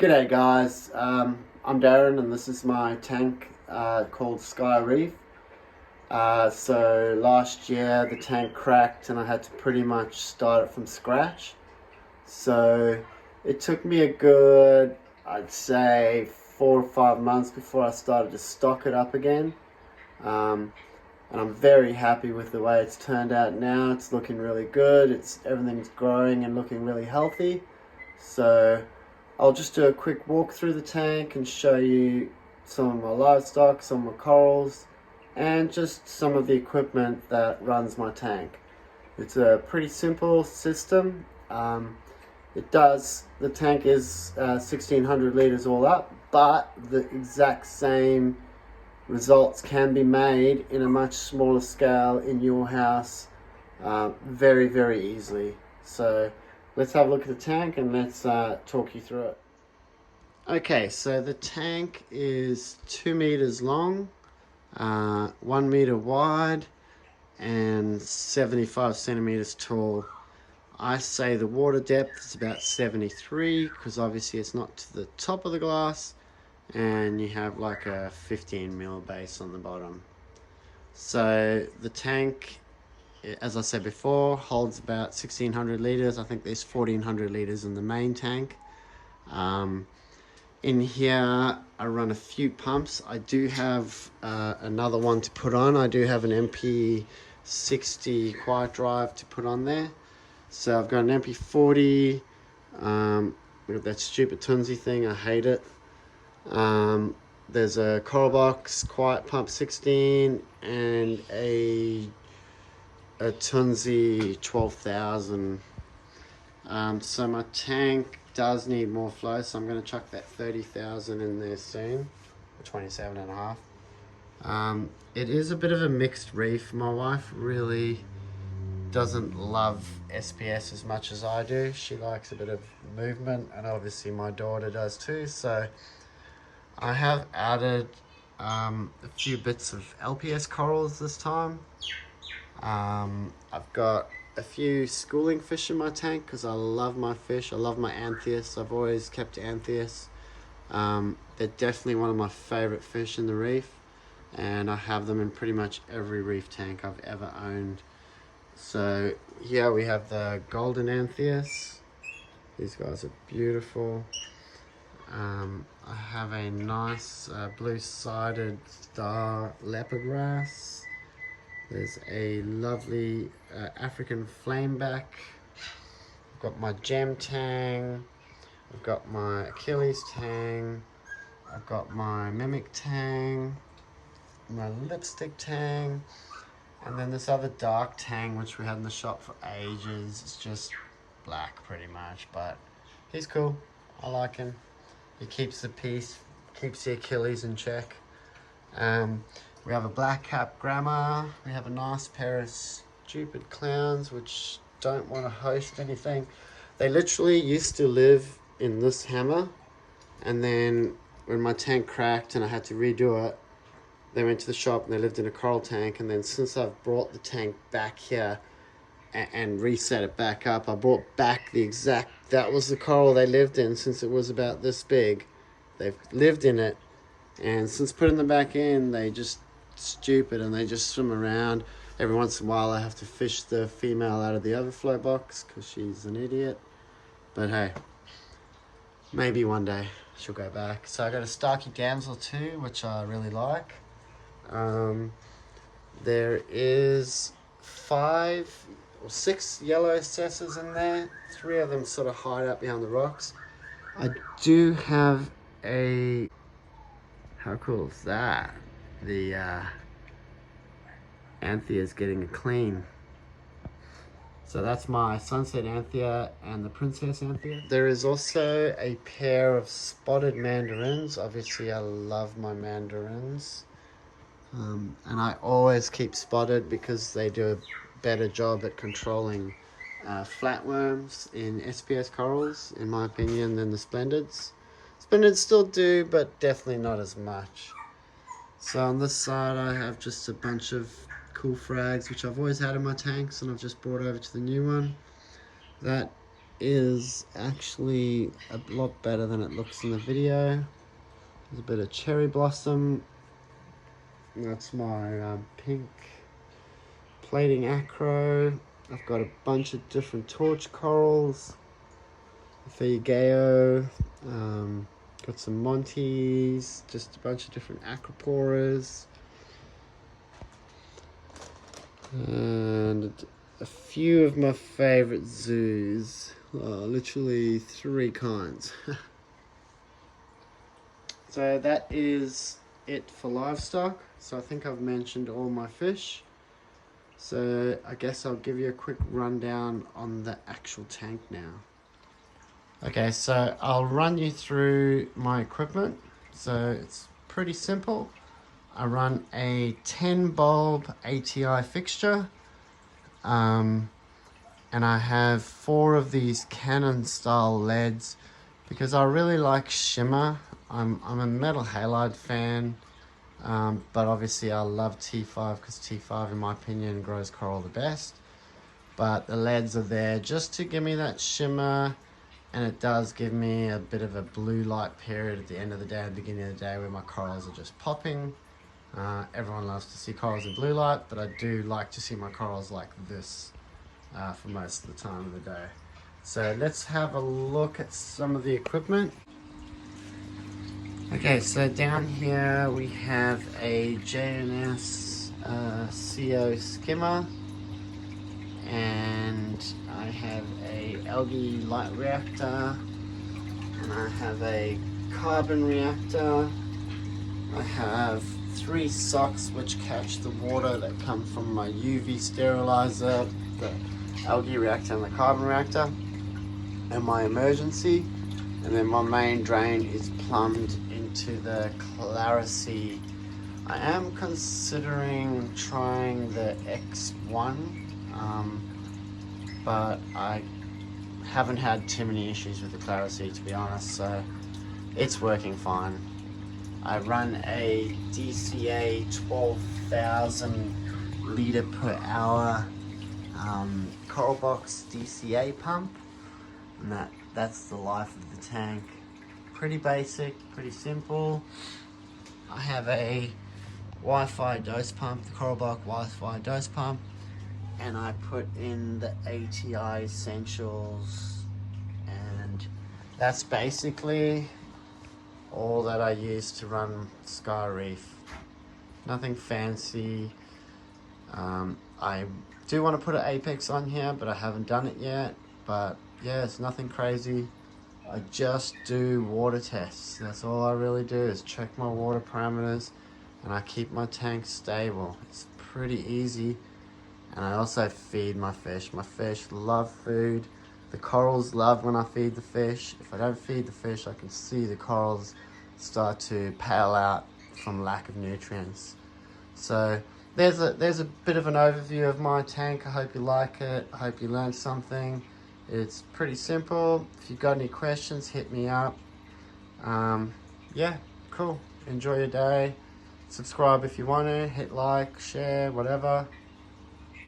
G'day guys, I'm Darren and this is my tank called Sky Reef. So last year the tank cracked and I had to pretty much start it from scratch. So it took me a good, I'd say 4 or 5 months before I started to stock it up again. And I'm very happy with the way it's turned out now. It's looking really good. Everything's growing and looking really healthy. So I'll just do a quick walk through the tank and show you some of my livestock, some of my corals, and just some of the equipment that runs my tank. It's a pretty simple system. The tank is 1600 litres all up, but the exact same results can be made in a much smaller scale in your house very, very easily. So let's have a look at the tank and let's talk you through it. Okay, so the tank is 2 meters long, 1 meter wide, and 75 centimeters tall. I say the water depth is about 73 because obviously it's not to the top of the glass, and you have like a 15 mil base on the bottom. So the tank, as I said before, holds about 1600 litres. I think there's 1400 litres in the main tank. In here I run a few pumps. I do have another one to put on. I do have an MP60 quiet drive to put on there. So I've got an MP40, with that stupid Tunzi thing, I hate it. There's a Coral Box quiet pump 16 and a Tunzi 12,000. So my tank does need more flow, so I'm going to chuck that 30,000 in there soon, 27 and a half. It is a bit of a mixed reef. My wife really doesn't love SPS as much as I do. She likes a bit of movement, and obviously my daughter does too. So I have added a few bits of LPS corals this time. I've got a few schooling fish in my tank because I love my fish. I love my anthias. I've always kept anthias. They're definitely one of my favorite fish in the reef, and I have them in pretty much every reef tank I've ever owned. So here we have the golden anthias. These guys are beautiful. I have a nice blue-sided star leopard wrasse. There's a lovely African flameback. I've got my gem tang. I've got my Achilles tang. I've got my mimic tang. My lipstick tang. And then this other dark tang, which we had in the shop for ages. It's just black pretty much, but he's cool. I like him. He keeps the peace, keeps the Achilles in check. We have a black cap grandma. We have a nice pair of stupid clowns which don't want to host anything. They literally used to live in this hammer, and then when my tank cracked and I had to redo it, they went to the shop and they lived in a coral tank. And then since I've brought the tank back here and reset it back up, I brought back that was the coral they lived in since it was about this big. They've lived in it, and since putting them back in, they just stupid and they just swim around. Every once in a while I have to fish the female out of the overflow box because she's an idiot, but hey, maybe one day she'll go back. So I got a Starkey damsel too, which I really like. There is 5 or 6 yellow cessas in there. 3 of them sort of hide out behind the rocks. I do have a, how cool is that? The Anthea is getting a clean. So that's my Sunset Anthea and the Princess Anthea. There is also a pair of spotted mandarins. Obviously I love my mandarins. And I always keep spotted because they do a better job at controlling flatworms in SPS corals, in my opinion, than the splendids. Splendids still do, but definitely not as much. So on this side I have just a bunch of cool frags which I've always had in my tanks, and I've just brought over to the new one. That is actually a lot better than it looks in the video. There's a bit of cherry blossom. That's my pink plating acro. I've got a bunch of different torch corals. Fayugeo. Got some Montes, just a bunch of different acroporas. And a few of my favorite zoos. Literally 3 kinds. So that is it for livestock. So I think I've mentioned all my fish. So I guess I'll give you a quick rundown on the actual tank now. Okay, so I'll run you through my equipment. So it's pretty simple. I run a 10 bulb ATI fixture, and I have 4 of these Canon style LEDs because I really like shimmer. I'm a metal halide fan, but obviously I love T5 because T5 in my opinion grows coral the best. But the LEDs are there just to give me that shimmer, and it does give me a bit of a blue light period at the end of the day and the beginning of the day where my corals are just popping. Everyone loves to see corals in blue light, but I do like to see my corals like this for most of the time of the day. So let's have a look at some of the equipment. Okay, so down here we have a J&S CO skimmer, and I have a algae light reactor, and I have a carbon reactor. I have 3 socks which catch the water that come from my UV sterilizer, the algae reactor and the carbon reactor, and my emergency. And then my main drain is plumbed into the Clarisea. I am considering trying the X1, but I haven't had too many issues with the Clarisea, to be honest, so it's working fine. I run a DCA 12,000 litre per hour coral box DCA pump, and that's the life of the tank. Pretty basic, pretty simple. I have a Wi-Fi dose pump, the coral box Wi-Fi dose pump, and I put in the ATI Essentials, and that's basically all that I use to run Sky Reef. Nothing fancy. I do want to put an Apex on here, but I haven't done it yet. But yeah, it's nothing crazy. I just do water tests. That's all I really do, is check my water parameters, and I keep my tank stable. It's pretty easy. And I also feed my fish. My fish love food. The corals love when I feed the fish. If I don't feed the fish, I can see the corals start to pale out from lack of nutrients. So there's a bit of an overview of my tank. I hope you like it. I hope you learned something. It's pretty simple. If you've got any questions, hit me up. Yeah, cool. Enjoy your day. Subscribe if you want to. Hit like, share, whatever.